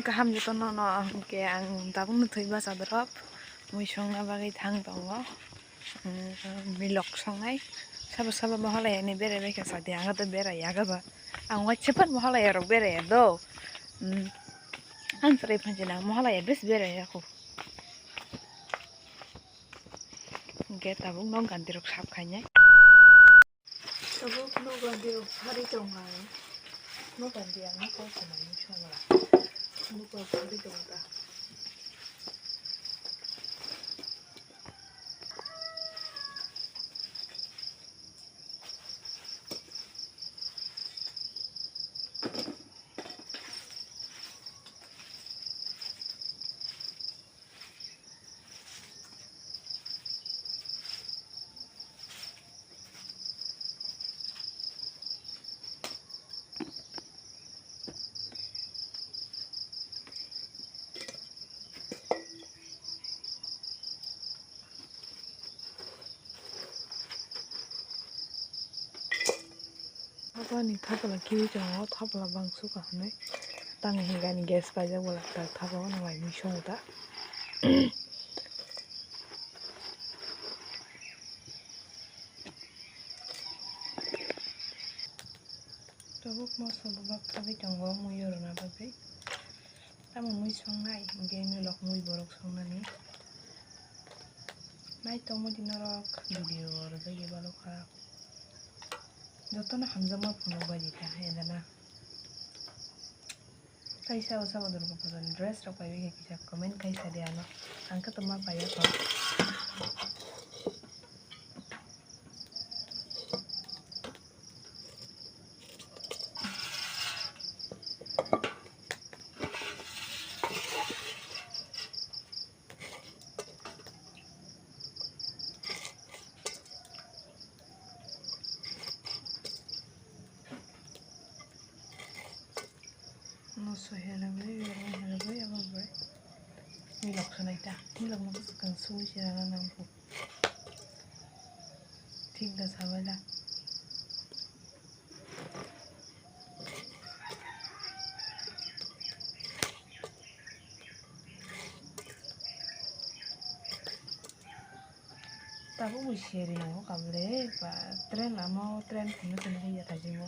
Kaham juto no ke ang tabung nuthui ba sadrop mui songna bagui thang tongo milok songnai sabo mahalai ni bere beke sadi anga to bera yaga ba ang wachepat mahalai rok bere do ang trai phanjina mahalai bes bere yaku ke tabung no gandirok sap khainai tabuk no gandirok sari tongai no gandiang no ko samai songra no ko sari tongta apa ni thapala kiwi jongo thapala bangsu ka hanai tang hinga ni gas pa ja bola ta thapa no wai mi shong ta tabuk mo so bak tabi jongo mui yor na bagai amo mui song nai nge mi lok mui borok song na ni nai tomo dinarok video ro bagi baloka jotono hamjama phuno baji ta hedana kaisa usah bodor ko pon dress ro pai ge kisa comment kaisa dia no angka toma paya ko no so helabai apa bre milok sanai ta milok no kan sui sirana nampu ঠিক da sabala tabu mu share no kable pa tren amo tren phunu phunu ya ta jimo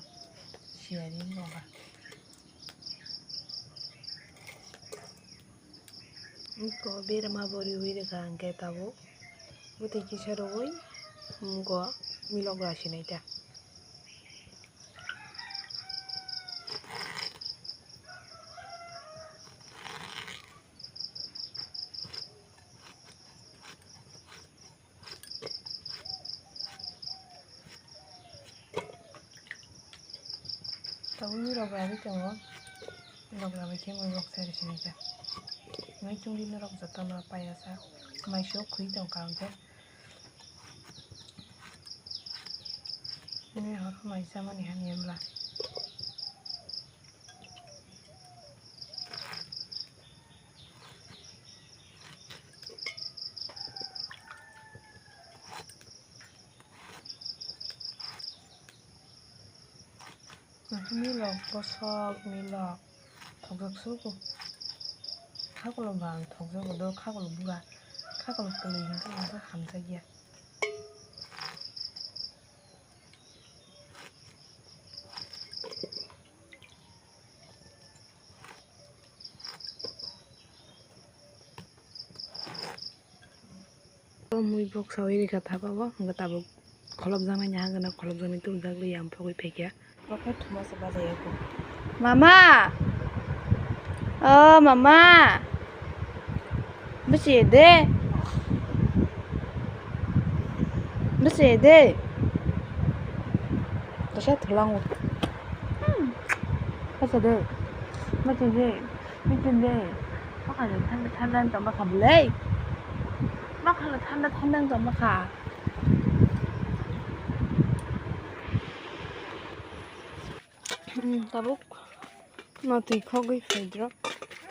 sharing no ba ko bera ma bori wi ka angke tabu buti kisero oi go milok rasi naita tabu milok rasi tongo milok rasi ke milok sari sinaita ngai chung din rok jatan na paya sa mai sho khui tong kaunte ini har mai sama ni han yemla milok bosok milok thokjak suku khakolo bang thokjak do khakolo buga khakolo kali hingka angka hamsa ya mui bok sawi ka thapa bo hingka tabuk kholop jamai nya hangna kholop jani tu jagli am phogoi phekya rokai thuma sa bale ko mama oh mama besi de tasha thulang besi de makanya tanda to makable makala tanda to maka tabuk no tui khogoi phaidro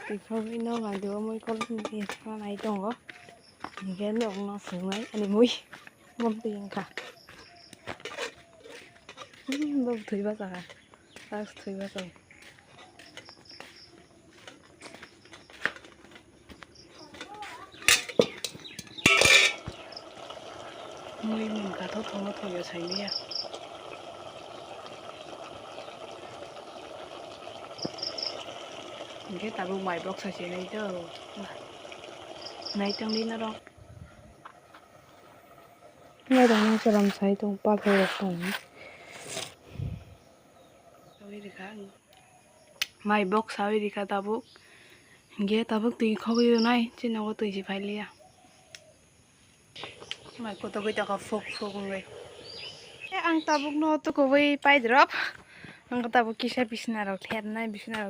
tui khogoi no ngaido moi kolom ni nai tongo nige no no sungai ani mui mom tingka bok thui ba sa thui ba sa मै मोनखाथ' थांनो थ'यो साइनिया Cái tao buông mày block sạch này chứ này trong đi nó đâu ngay đồng năng sẽ làm sai tung ba thôi được tổng tao đi cả mày block sao đi cả tao buộc ghé tao buộc tùy khó yêu này chứ nó có tùy gì phải lia mày có tao bây giờ có phục phục người ang tao buộc nó tao có với bay drop ang tao buộc kisah bisna rau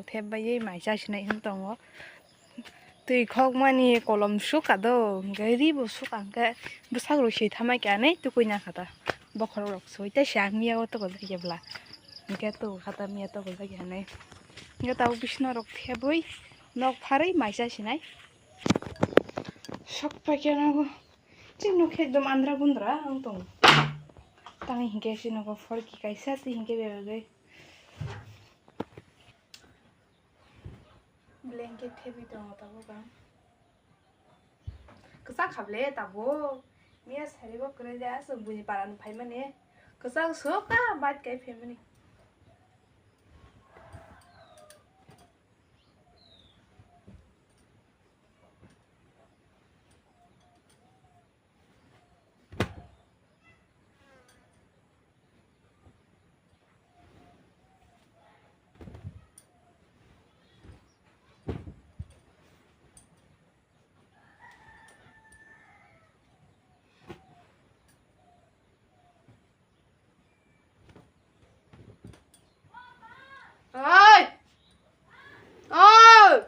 thép bay mày cha xin này không tao tùy khó mani column suka đó cái gì bộ suka cái bữa sau rồi chỉ tham cái này tụi cô nhà khata bọc khẩu lọc suy tới sáng miêu tụi cô lấy cái bla cái tụi khata miêu tụi cô lấy cái này cái tao biết nó lọc theo bơi lọc phơi mai ra xin này sọc phải cái nào chứ nó khi đom andra bundra ang tông tăng hình cái xin nó có phơi cái sát thì hình cái về blanket theo bị tao tao có Kesak kable tabo mia sari bo kre ja so buni paran phai mane kesak soka bat kai phe mane ơi ơi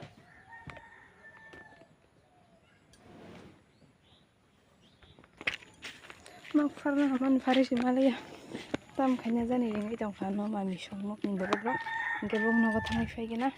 mak farna haman faris himalaya tam khanya jani ring itong khano ma mi song nok ning bro bro ke bong no ka thangai phai gena